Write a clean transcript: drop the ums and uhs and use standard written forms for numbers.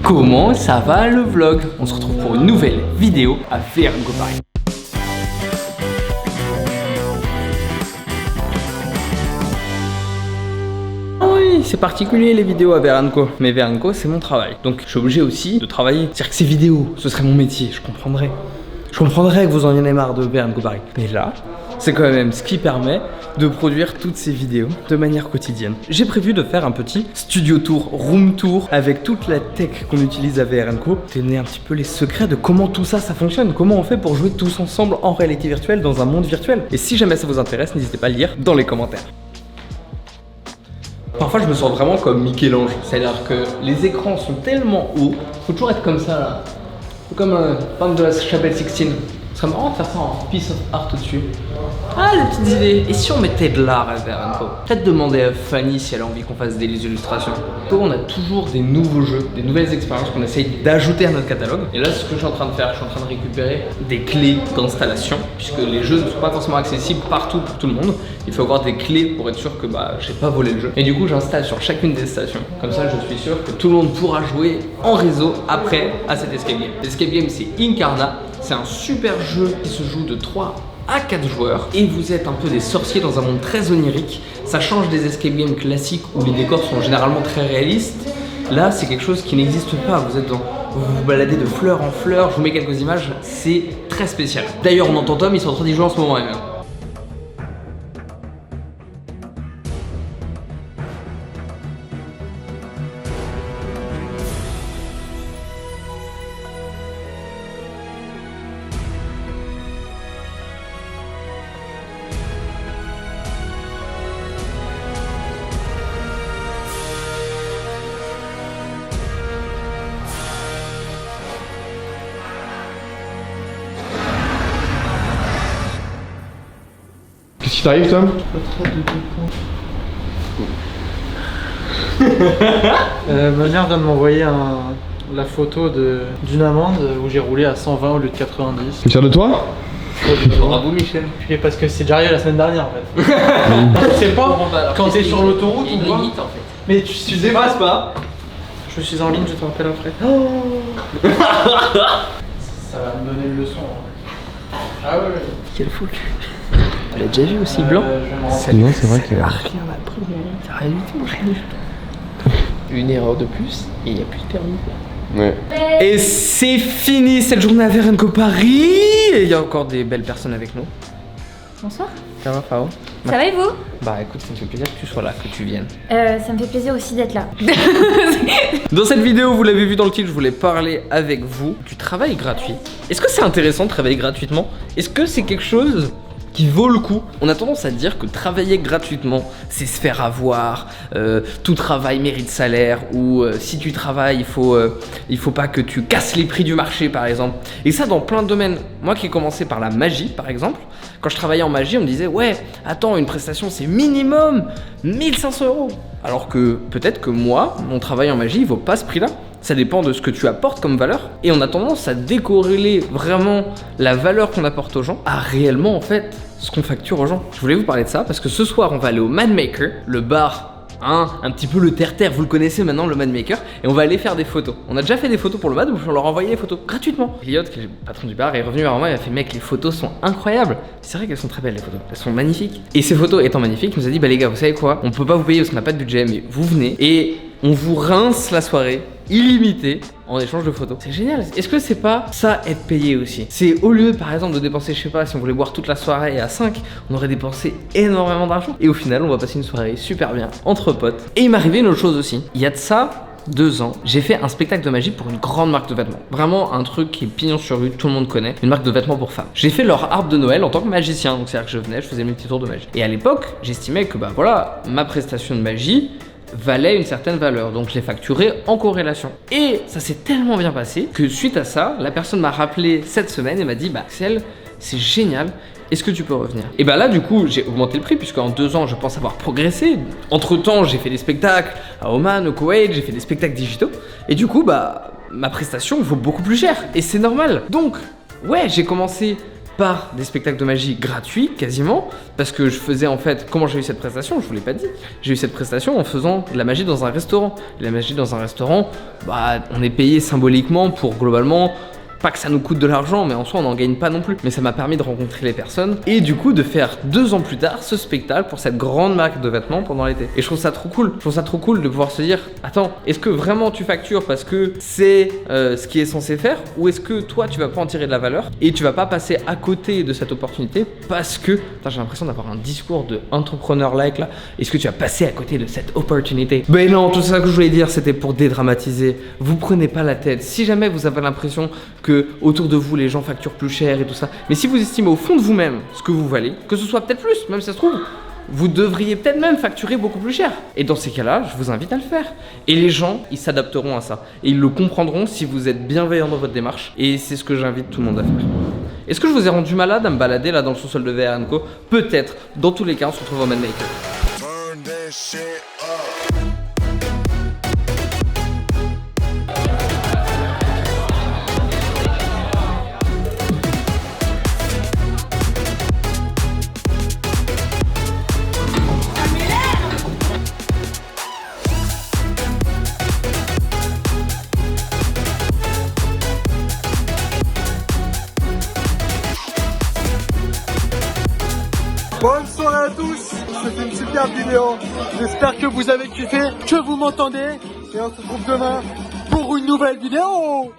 Comment ça va le vlog? On se retrouve pour une nouvelle vidéo à Vert & Co Paris. Oui, c'est particulier les vidéos à Vert & Co, mais Vert & Co c'est mon travail. Donc je suis obligé aussi de travailler. C'est-à-dire que ces vidéos, ce serait mon métier, je comprendrais. Je comprendrais que vous en ayez marre de Vert & Co Paris. Mais là, c'est quand même ce qui permet de produire toutes ces vidéos de manière quotidienne. J'ai prévu de faire un petit studio tour, room tour, avec toute la tech qu'on utilise à Vert & Co. Donner un petit peu les secrets de comment tout ça fonctionne, comment on fait pour jouer tous ensemble en réalité virtuelle dans un monde virtuel. Et si jamais ça vous intéresse, n'hésitez pas à le lire dans les commentaires. Parfois je me sens vraiment comme Michel-Ange, c'est-à-dire que les écrans sont tellement hauts, faut toujours être comme ça là, comme un peintre de la chapelle Sixtine. Ce serait marrant de faire ça en piece of art au-dessus. Ah, les petites idées. Et si on mettait de l'art à Vert & Co? Peut-être demander à Fanny si elle a envie qu'on fasse des illustrations. On a toujours des nouveaux jeux, des nouvelles expériences qu'on essaye d'ajouter à notre catalogue. Et là, ce que je suis en train de faire, je suis en train de récupérer des clés d'installation, puisque les jeux ne sont pas forcément accessibles partout pour tout le monde. Il faut avoir des clés pour être sûr que j'ai pas volé le jeu. Et du coup, j'installe sur chacune des stations. Comme ça, je suis sûr que tout le monde pourra jouer en réseau après à cet escape game. L'escape game, c'est Incarna. C'est un super jeu qui se joue de 3 à 4 joueurs et vous êtes un peu des sorciers dans un monde très onirique. Ça change des escape games classiques où les décors sont généralement très réalistes. Là, c'est quelque chose qui n'existe pas. Vous vous baladez de fleur en fleur. Je vous mets quelques images. C'est très spécial. D'ailleurs, on entend Tom, ils sont en train d'y jouer en ce moment même. Qu'est-ce qui t'arrive, Tom? Ma mère vient de m'envoyer la photo d'une amende où j'ai roulé à 120 au lieu de 90. T'es fier de toi? Bravo Michel. Puis parce que c'est déjà arrivé la semaine dernière en fait. C'est pas quand t'es sur l'autoroute ou quoi. Mais tu sais pas. Je suis en ligne, je te rappelle après. Ça va me donner une leçon. Ah ouais. Quel fou cul. Tu l'as déjà vu aussi blanc? Non, c'est vrai que... Rien après, c'est rien du tout, rien du tout. Une erreur de plus et il n'y a plus de permis. Ouais. Et c'est fini cette journée à Vert & Co Paris. Et il y a encore des belles personnes avec nous. Bonsoir. Ça va Fao? Ça va et vous? Bah écoute, ça me fait plaisir que tu sois là, que tu viennes. Ça me fait plaisir aussi d'être là. Dans cette vidéo, vous l'avez vu dans le titre, je voulais parler avec vous du travail gratuit. Est-ce que c'est intéressant de travailler gratuitement? Est-ce que c'est quelque chose qui vaut le coup? On a tendance à dire que travailler gratuitement, c'est se faire avoir, tout travail mérite salaire, ou si tu travailles, il faut pas que tu casses les prix du marché par exemple. Et ça dans plein de domaines. Moi qui ai commencé par la magie par exemple, quand je travaillais en magie on me disait ouais, attends, une prestation c'est minimum 1500 €. Alors que peut-être que moi, mon travail en magie il vaut pas ce prix là. Ça dépend de ce que tu apportes comme valeur. Et on a tendance à décorréler vraiment la valeur qu'on apporte aux gens à réellement en fait ce qu'on facture aux gens. Je voulais vous parler de ça parce que ce soir on va aller au Mad Maker, le bar, un petit peu le terre-terre, vous le connaissez maintenant, le Mad Maker, et on va aller faire des photos. On a déjà fait des photos pour le Mad, on leur a envoyé les photos gratuitement. Elliot, qui est le patron du bar, est revenu vers moi et a fait mec, les photos sont incroyables. C'est vrai qu'elles sont très belles les photos, elles sont magnifiques. Et ces photos étant magnifiques, il nous a dit bah les gars, vous savez quoi, on peut pas vous payer parce qu'on n'a pas de budget, mais vous venez et on vous rince la soirée illimité en échange de photos. C'est génial. Est-ce que c'est pas ça être payé aussi? C'est au lieu par exemple de dépenser, je sais pas, si on voulait boire toute la soirée à 5, on aurait dépensé énormément d'argent et au final on va passer une soirée super bien entre potes. Et il m'est arrivé une autre chose aussi. Il y a de ça 2 ans, j'ai fait un spectacle de magie pour une grande marque de vêtements. Vraiment un truc qui est pignon sur rue, tout le monde connaît. Une marque de vêtements pour femmes. J'ai fait leur arbre de Noël en tant que magicien. Donc c'est-à-dire que je venais, je faisais mes petits tours de magie. Et à l'époque, j'estimais que ma prestation de magie valait une certaine valeur, donc je l'ai facturé en corrélation. Et ça s'est tellement bien passé que suite à ça, la personne m'a rappelé cette semaine et m'a dit bah Axel, c'est génial, est-ce que tu peux revenir? Et bah là du coup j'ai augmenté le prix puisque en 2 ans je pense avoir progressé. Entre temps j'ai fait des spectacles à Oman, au Koweït, j'ai fait des spectacles digitaux et du coup bah ma prestation vaut beaucoup plus cher et c'est normal. Donc ouais, j'ai commencé par des spectacles de magie gratuits quasiment, parce que je faisais en fait, comment j'ai eu cette prestation, je vous l'ai pas dit, j'ai eu cette prestation en faisant de la magie dans un restaurant. La magie dans un restaurant, bah on est payé symboliquement pour globalement, pas que ça nous coûte de l'argent, mais en soi on n'en gagne pas non plus. Mais ça m'a permis de rencontrer les personnes et du coup de faire 2 ans plus tard ce spectacle pour cette grande marque de vêtements pendant l'été. Et je trouve ça trop cool. Je trouve ça trop cool de pouvoir se dire, attends, est-ce que vraiment tu factures parce que c'est ce qui est censé faire, ou est-ce que toi tu vas pas en tirer de la valeur et tu vas pas passer à côté de cette opportunité parce que, j'ai l'impression d'avoir un discours de entrepreneur-like là, est-ce que tu vas passer à côté de cette opportunité? Ben non, tout ça que je voulais dire c'était pour dédramatiser. Vous prenez pas la tête. Si jamais vous avez l'impression que autour de vous les gens facturent plus cher et tout ça, mais si vous estimez au fond de vous-même ce que vous valez, que ce soit peut-être plus, même si ça se trouve, vous devriez peut-être même facturer beaucoup plus cher. Et dans ces cas-là, je vous invite à le faire. Et les gens, ils s'adapteront à ça. Et ils le comprendront si vous êtes bienveillant dans votre démarche. Et c'est ce que j'invite tout le monde à faire. Est-ce que je vous ai rendu malade à me balader là dans le sous-sol de VR & Co? Peut-être. Dans tous les cas, on se retrouve au Man Maker. Bonne soirée à tous, c'était une super vidéo, j'espère que vous avez kiffé, que vous m'entendez, et on se retrouve demain pour une nouvelle vidéo.